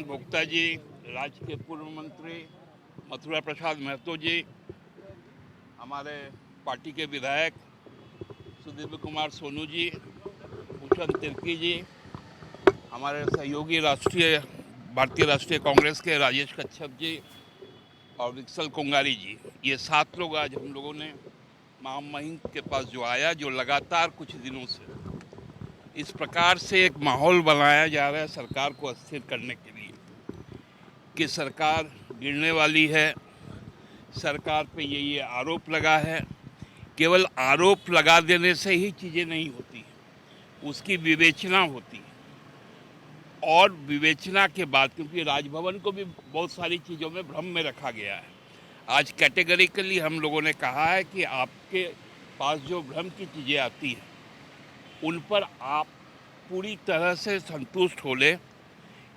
चंद्रकांत भोक्ता जी, राज्य के पूर्व मंत्री मथुरा प्रसाद महतो जी, हमारे पार्टी के विधायक सुदीप कुमार सोनू जी, भूषण तिर्की जी, हमारे सहयोगी भारतीय राष्ट्रीय कांग्रेस के राजेश कच्छप जी और विक्सल कोंगारी जी, ये 7 लोग आज हम लोगों ने महामहिम के पास जो आया, जो लगातार कुछ दिनों से इस प्रकार से एक माहौल बनाया जा रहा है सरकार को अस्थिर करने के लिए कि सरकार गिरने वाली है, सरकार पे ये आरोप लगा है। केवल आरोप लगा देने से ही चीज़ें नहीं होती हैं, उसकी विवेचना होती है। और विवेचना के बाद, क्योंकि राजभवन को भी बहुत सारी चीज़ों में भ्रम में रखा गया है, आज कैटेगरिकली हम लोगों ने कहा है कि आपके पास जो भ्रम की चीज़ें आती हैं उन पर आप पूरी तरह से संतुष्ट हो लें,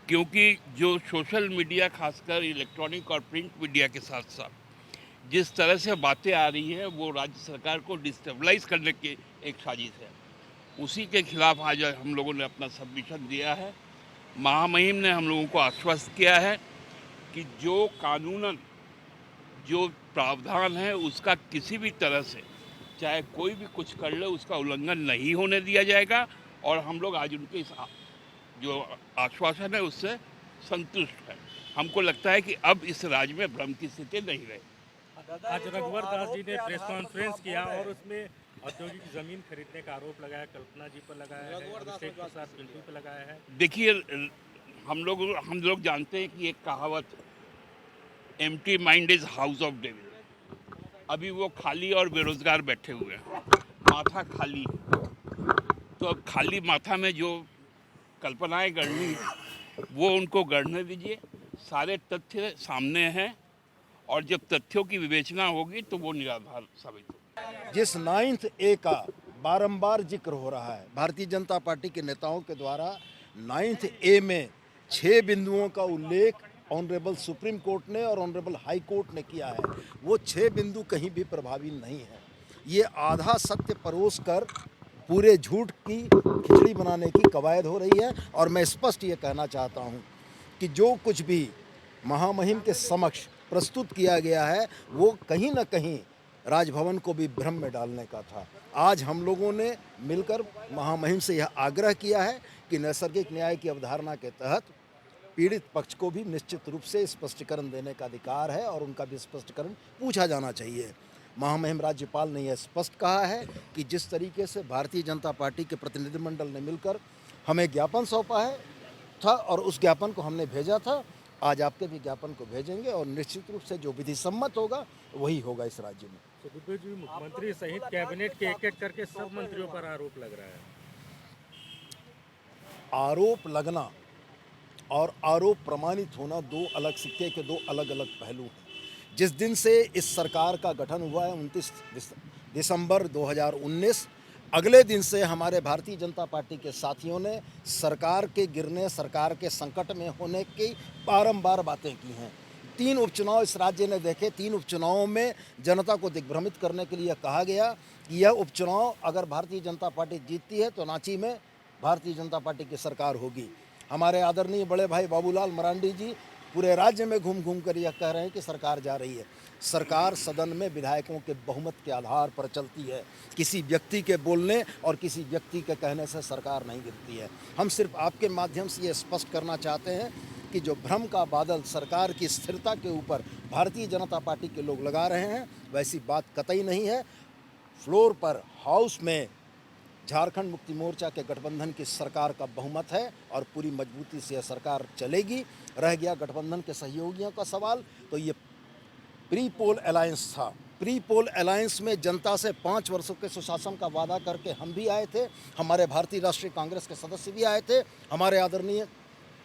क्योंकि जो सोशल मीडिया, खासकर इलेक्ट्रॉनिक और प्रिंट मीडिया के साथ साथ जिस तरह से बातें आ रही हैं वो राज्य सरकार को डिस्टेबलाइज करने की एक साजिश है। उसी के खिलाफ आज हम लोगों ने अपना सबमिशन दिया है। महामहिम ने हम लोगों को आश्वस्त किया है कि जो कानूनन जो प्रावधान है उसका किसी भी तरह से, चाहे कोई भी कुछ कर ले, उसका उल्लंघन नहीं होने दिया जाएगा। और हम लोग आज उनके इस जो आश्वासन है उससे संतुष्ट है। हमको लगता है कि अब इस राज्य में भ्रम की स्थिति नहीं रहे। आज रघुवर दास जी ने प्रेस कॉन्फ्रेंस किया और उसमें औद्योगिक जमीन खरीदने का आरोप लगाया, कल्पना जी पर लगाया है, अभिषेक प्रसाद पिंटू पर लगाया है। देखिए, हम लोग जानते हैं कि एक कहावत, empty mind is house of devil. अभी वो खाली और बेरोजगार बैठे हुए हैं, माथा खाली है। तो अब खाली माथा में जो कल्पनाएं गढ़नी है वो उनको गढ़ने दीजिए। सारे तथ्य सामने हैं और जब तथ्यों की विवेचना होगी तो वो निराधार साबित होगी। जिस 9th ए का बारंबार जिक्र हो रहा है भारतीय जनता पार्टी के नेताओं के द्वारा, 9th ए में 6 बिंदुओं का उल्लेख ऑनरेबल सुप्रीम कोर्ट ने और ऑनरेबल हाई कोर्ट ने किया है। वो 6 बिंदु कहीं भी प्रभावी नहीं है। ये आधा सत्य परोस कर पूरे झूठ की खिचड़ी बनाने की कवायद हो रही है। और मैं स्पष्ट ये कहना चाहता हूँ कि जो कुछ भी महामहिम के समक्ष प्रस्तुत किया गया है वो कहीं ना कहीं राजभवन को भी भ्रम में डालने का था। आज हम लोगों ने मिलकर महामहिम से यह आग्रह किया है कि नैसर्गिक न्याय की अवधारणा के तहत पीड़ित पक्ष को भी निश्चित रूप से स्पष्टीकरण देने का अधिकार है और उनका भी स्पष्टीकरण पूछा जाना चाहिए। महामहिम राज्यपाल ने यह स्पष्ट कहा है कि जिस तरीके से भारतीय जनता पार्टी के प्रतिनिधिमंडल ने मिलकर हमें ज्ञापन सौंपा है था और उस ज्ञापन को हमने भेजा था, आज आपके भी ज्ञापन को भेजेंगे और निश्चित रूप से जो विधि सम्मत होगा वही होगा इस राज्य में। सुदीप जी, मुख्यमंत्री सहित कैबिनेट के एक-एक करके सब मंत्रियों पर आरोप लग रहा है। आरोप लगना और आरोप प्रमाणित होना दो अलग सिक्के के दो अलग अलग पहलू हैं। जिस दिन से इस सरकार का गठन हुआ है 29 दिसंबर 2019, अगले दिन से हमारे भारतीय जनता पार्टी के साथियों ने सरकार के गिरने, सरकार के संकट में होने की बारंबार बातें की हैं। 3 उपचुनाव इस राज्य ने देखे। 3 उपचुनावों में जनता को दिग्भ्रमित करने के लिए कहा गया कि यह उपचुनाव अगर भारतीय जनता पार्टी जीतती है तो रांची में भारतीय जनता पार्टी की सरकार होगी। हमारे आदरणीय बड़े भाई बाबूलाल मरांडी जी पूरे राज्य में घूम घूम कर यह कह रहे हैं कि सरकार जा रही है। सरकार सदन में विधायकों के बहुमत के आधार पर चलती है। किसी व्यक्ति के बोलने और किसी व्यक्ति के कहने से सरकार नहीं गिरती है। हम सिर्फ आपके माध्यम से ये स्पष्ट करना चाहते हैं कि जो भ्रम का बादल सरकार की स्थिरता के ऊपर भारतीय जनता पार्टी के लोग लगा रहे हैं, वैसी बात कतई नहीं है। फ्लोर पर, हाउस में झारखंड मुक्ति मोर्चा के गठबंधन की सरकार का बहुमत है और पूरी मजबूती से यह सरकार चलेगी। रह गया गठबंधन के सहयोगियों का सवाल, तो ये प्री पोल अलायंस था। प्री पोल अलायंस में जनता से 5 वर्षों के सुशासन का वादा करके हम भी आए थे, हमारे भारतीय राष्ट्रीय कांग्रेस के सदस्य भी आए थे, हमारे आदरणीय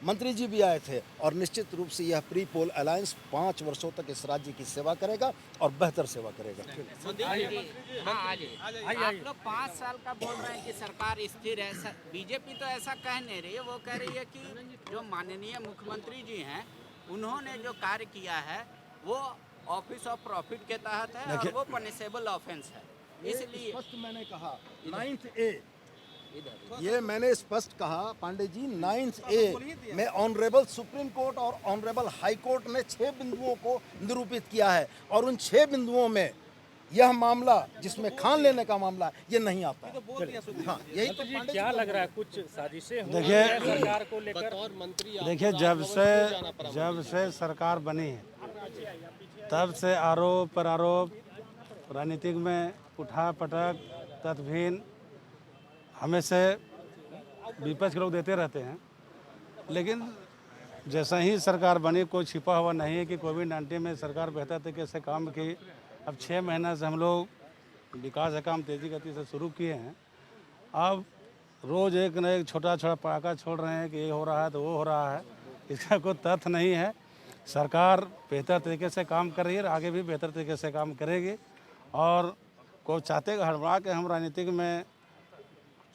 मंत्री जी भी आए थे। और निश्चित रूप से यह प्री पोल अलायंस 5 वर्षों तक इस राज्य की सेवा करेगा और बेहतर सेवा करेगा। आप लोग 5 साल का बोल रहे हैं कि सरकार स्थिर है। बीजेपी तो ऐसा कह नहीं रही है। वो कह रही है कि जो माननीय मुख्यमंत्री जी हैं उन्होंने जो कार्य किया है वो ऑफिस ऑफ प्रॉफिट के तहत है और वो पनिशेबल ऑफेंस है। इसलिए स्पष्ट मैंने कहा 9th ए ये मैंने स्पष्ट कहा पांडे जी 9A में ऑनरेबल सुप्रीम कोर्ट और ऑनरेबल हाई कोर्ट ने 6 बिंदुओं को निरूपित किया है और उन 6 बिंदुओं में यह मामला जिसमें खान लेने का मामला ये नहीं आता है। हाँ, यही तो जी क्या लग रहा है, कुछ साजिशें हो देखिए, रही हैं सरकार को लेकर? देखिए, जब से सरकार बनी है तब से आरोप पर आरोप राजनीतिक में उठा पटक तदभीन हमेशा विपक्ष के लोग देते रहते हैं, लेकिन जैसा ही सरकार बनी कोई छिपा हुआ नहीं है कि कोविड-19 में सरकार बेहतर तरीके से काम की। अब 6 महीने से हम लोग विकास का काम तेज़ी गति से शुरू किए हैं। अब रोज़ एक न एक छोटा छोटा पटाखा छोड़ रहे हैं कि ये हो रहा है तो वो हो रहा है, इसका कोई तथ्य नहीं है। सरकार बेहतर तरीके से काम कर रही है और आगे भी बेहतर तरीके से काम करेगी। और कोई चाहते हड़बड़ा के हम राजनीतिक में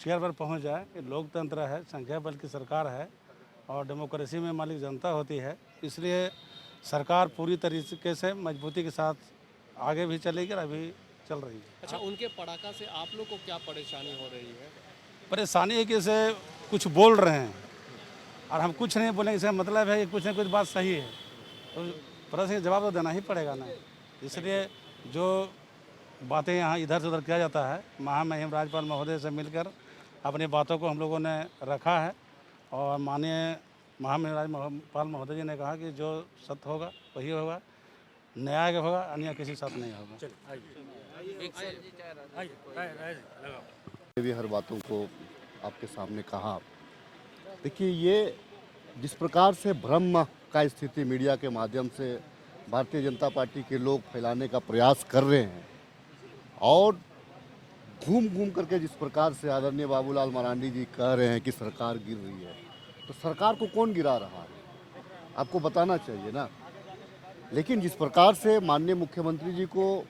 चेयर पर पहुंच जाए कि लोकतंत्र है, संख्या बल की सरकार है और डेमोक्रेसी में मालिक जनता होती है, इसलिए सरकार पूरी तरीके से मजबूती के साथ आगे भी चलेगी और अभी चल रही है। अच्छा, उनके पटाखा से आप लोग को क्या परेशानी हो रही है? परेशानी है कि इसे कुछ बोल रहे हैं और हम कुछ नहीं बोलेंगे, इसका मतलब है कि कुछ न कुछ बात सही है, तो प्रश्न का जवाब तो देना ही पड़ेगा ना। इसलिए जो बातें यहाँ इधर से उधर किया जाता है, महामहिम राज्यपाल महोदय से मिलकर अपनी बातों को हम लोगों ने रखा है और माननीय महामहिम राज्यपाल महोदय जी ने कहा कि जो सत्य होगा वही होगा, न्याय का होगा, अन्य किसी साथ नहीं होगा। भी हर बातों को आपके सामने कहा। देखिए, ये जिस प्रकार से भ्रम का स्थिति मीडिया के माध्यम से भारतीय जनता पार्टी के लोग फैलाने का प्रयास कर रहे हैं और घूम घूम करके जिस प्रकार से आदरणीय बाबूलाल मरांडी जी कह रहे हैं कि सरकार गिर रही है, तो सरकार को कौन गिरा रहा है आपको बताना चाहिए ना। लेकिन जिस प्रकार से माननीय मुख्यमंत्री जी को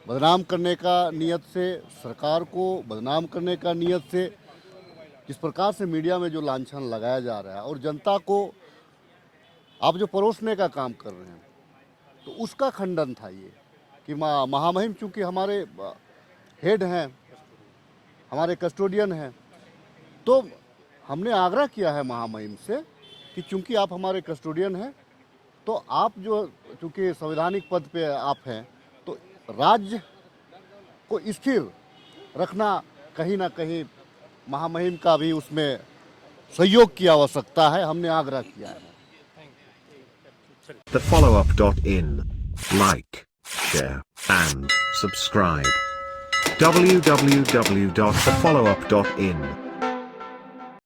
बदनाम करने का नियत से, सरकार को बदनाम करने का नियत से जिस प्रकार से मीडिया में जो लांछन लगाया जा रहा है और जनता को आप जो परोसने का काम कर रहे हैं, तो उसका खंडन था ये कि महामहिम चूँकि हमारे हेड हैं, हमारे कस्टोडियन हैं, तो हमने आग्रह किया है महामहिम से कि चूँकि आप हमारे कस्टोडियन हैं, तो आप जो चूँकि संवैधानिक पद पे आप हैं, तो राज्य को स्थिर रखना कहीं ना कहीं महामहिम का भी उसमें सहयोग की आवश्यकता है, हमने आग्रह किया है। TheFollowUp.in. Like, share, and subscribe. www.thefollowup.in